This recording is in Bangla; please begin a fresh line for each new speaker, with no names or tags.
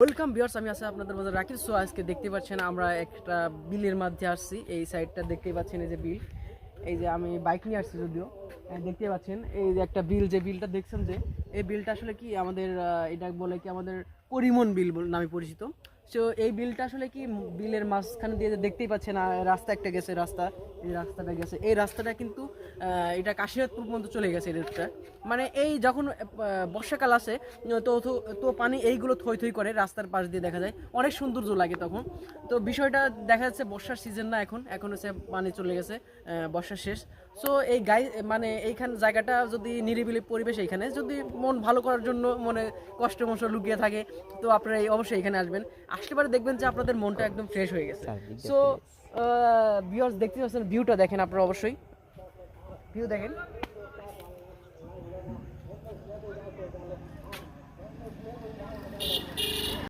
ওয়েলকাম ভিউয়ার্স, আমি আছি আপনাদের মাঝে রাকিব। সো আজকে দেখতে পাচ্ছেন আমরা একটা বিলের মধ্যে আসছি। এই সাইডটা দেখতেই পাচ্ছেন, এই যে বিল, এই যে আমি বাইক নিয়ে আসছি যদিও, দেখতে পাচ্ছেন এই যে একটা বিল, যে বিলটা দেখছেন, যে এই বিলটা আসলে কি আমাদের এটা বলে কি আমাদের পরিমন বিল নামে পরিচিত। সো এই বিলটা আসলে কি বিলের মাঝখানে দিয়ে যে দেখতেই পাচ্ছেন রাস্তা একটা গেছে, এই রাস্তাটা গেছে, এই রাস্তাটা কিন্তু এটা কাশিনাথপুর পর্যন্ত চলে গেছে এই রুটটা। মানে এই যখন বর্ষাকাল আসে তো তো তো পানি এইগুলো থই থই করে রাস্তার পাশ দিয়ে দেখা যায়, অনেক সৌন্দর্য লাগে তখন। তো বিষয়টা দেখা যাচ্ছে বর্ষার সিজন না, এখন হচ্ছে পানি চলে গেছে, বর্ষা শেষ। সো এই মানে এইখান জায়গাটা যদি নিরিবিলি পরিবেশ, এইখানে যদি মন ভালো করার জন্য মনে কষ্ট মষ্ট লুকিয়ে থাকে, তো আপনারা অবশ্যই এখানে আসবেন। আসলে পরে দেখবেন যে আপনাদের মনটা একদম ফ্রেশ হয়ে গেছে। সো ভিউয়ার্স দেখতে পাচ্ছেন, ভিউটা দেখেন আপনারা, অবশ্যই ভিউ দেখেন।